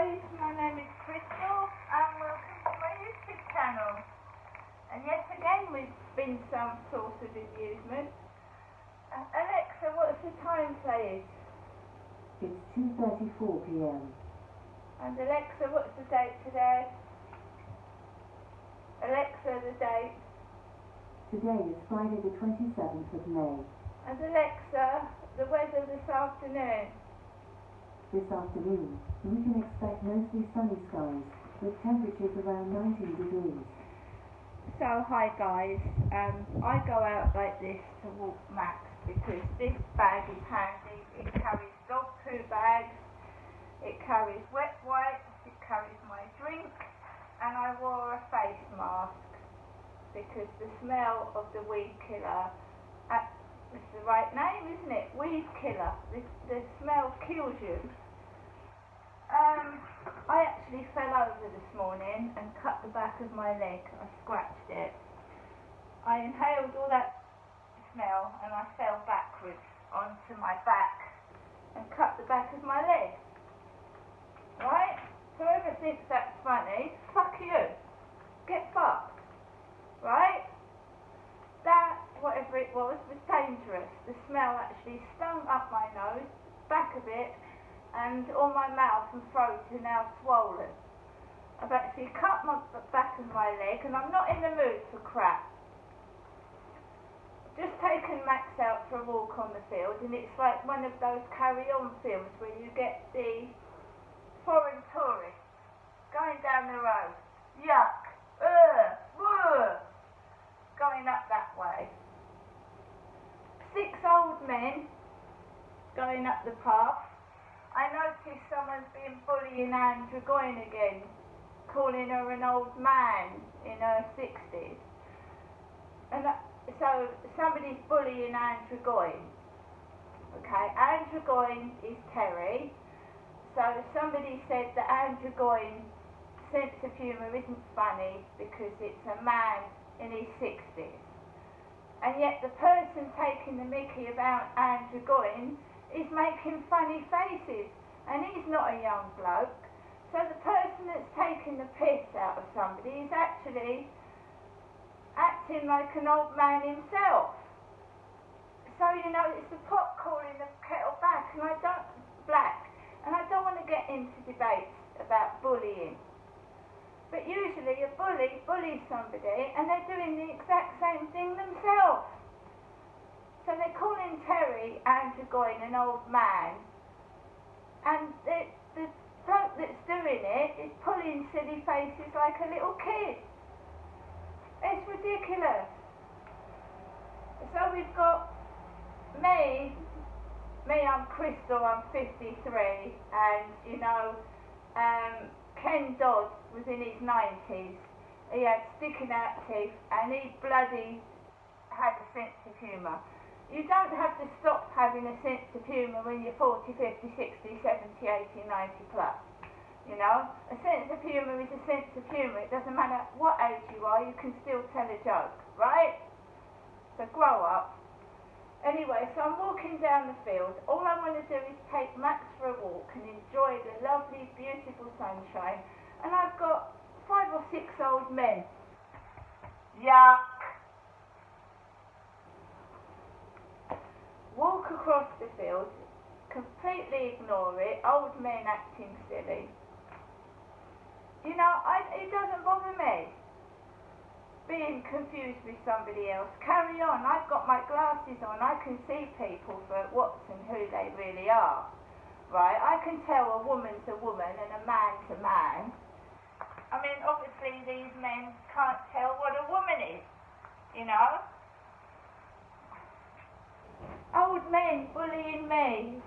guys, my name is Crystal and welcome to my YouTube channel. And yet again we've been some source of amusement. Alexa, what's the time please? It's 2:34 p.m. And Alexa, what's the date today? Alexa, the date. Today is Friday the 27th of May. And Alexa, the weather this afternoon. This afternoon, we can expect mostly sunny skies, with temperatures around 19 degrees. So hi guys, I go out like this to walk Max because this bag is handy. It carries dog poo bags, it carries wet wipes, it carries my drink, and I wore a face mask because the smell of the weed killer, it's the right name isn't it, weed killer, the smell kills you. I actually fell over this morning and cut the back of my leg. I scratched it. I inhaled all that smell and I fell backwards onto my back and cut the back of my leg. Right? Whoever thinks that's funny, fuck you. Get fucked. Right? That, whatever it was dangerous. The smell actually stung up my nose, back of it, and all my mouth and throat are now swollen. I've actually cut the back of my leg and I'm not in the mood for crap. Just taken Max out for a walk on the field and it's like one of those carry-on films where you get the foreign tourists going down the road. Yuck! Woo! Going up that way. 6 old men going up the path. I noticed someone's been bullying Anne Dragoin again, calling her an old man in her 60s. And so somebody's bullying Anne Dragoin. Okay, Anne Dragoin is Terry. So somebody said that Anne Dragoin's sense of humour isn't funny because it's a man in his 60s. And yet the person taking the mickey about Anne Dragoin is making funny faces, and he's not a young bloke. So the person that's taking the piss out of somebody is actually acting like an old man himself. So, you know, it's the pot calling the kettle black, and I don't want to get into debates about bullying. But usually a bully bullies somebody, and they're doing the exact same thing themselves. So they're calling Terry Anne Dragoin an old man, and the bloke that's doing it is pulling silly faces like a little kid. It's ridiculous. So we've got me, I'm Crystal, I'm 53, and you know, Ken Dodd was in his 90s, he had sticking out teeth, and he bloody had a sense of humour. You don't have to stop having a sense of humour when you're 40, 50, 60, 70, 80, 90 plus. You know, a sense of humour is a sense of humour. It doesn't matter what age you are, you can still tell a joke, right? So grow up. Anyway, so I'm walking down the field. All I want to do is take Max for a walk and enjoy the lovely, beautiful sunshine. And I've got 5 or 6 old men. Yuck! Walk across the field, completely ignore it, old men acting silly. You know, it doesn't bother me being confused with somebody else. Carry on, I've got my glasses on, I can see people for what and who they really are. Right, I can tell a woman's a woman and a man's a man. I mean, obviously these men can't tell what a woman is, you know? Old men bullying me.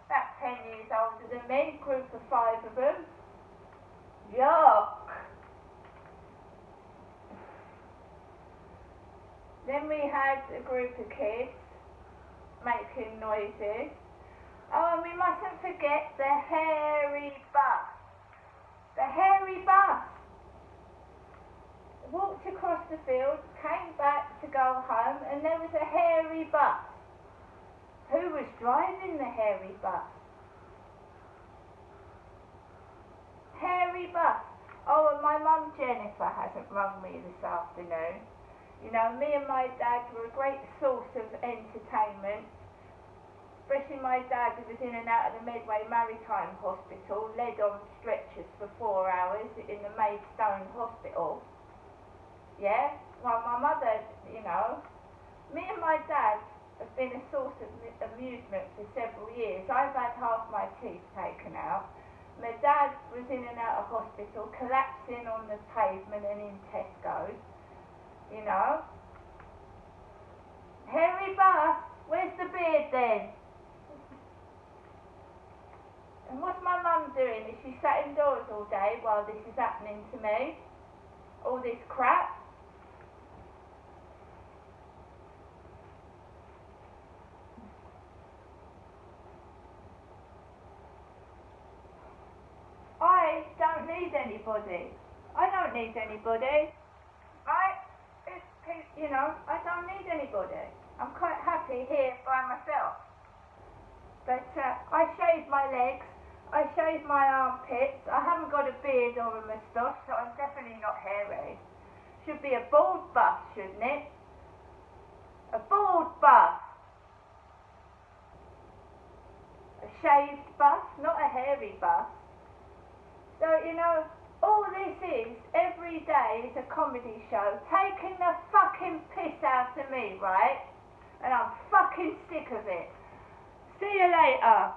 About 10 years older than me, group of 5 of them. Yuck! Then we had a group of kids making noises. Oh, and we mustn't forget the hairy bus. The hairy bus. Walked across the field, came back to go home, and there was a hairy bus. Who was driving the hairy bus? hairy bus. Oh, and my mum Jennifer hasn't rung me this afternoon. You know, me and my dad were a great source of entertainment. Especially my dad, who was in and out of the Medway Maritime Hospital, led on stretchers for 4 hours in the Maidstone Hospital. Yeah? Well, my mother, you know, me and my dad have been a source of amusement for several years. I've had half my teeth taken out. My dad was in and out of hospital, collapsing on the pavement and in Tesco's. You know? Hairy bus, where's the beard then? And what's my mum doing? Is she sat indoors all day while this is happening to me? All this crap? I don't need anybody. I don't need anybody. Right? You know, I don't need anybody. I'm quite happy here by myself. But I shave my legs. I shave my armpits. I haven't got a beard or a moustache, so I'm definitely not hairy. Should be a bald bus, shouldn't it? A bald bus. A shaved bus, not a hairy bus. So, you know, all this is, every day is a comedy show, taking the fucking piss out of me, right? And I'm fucking sick of it. See you later.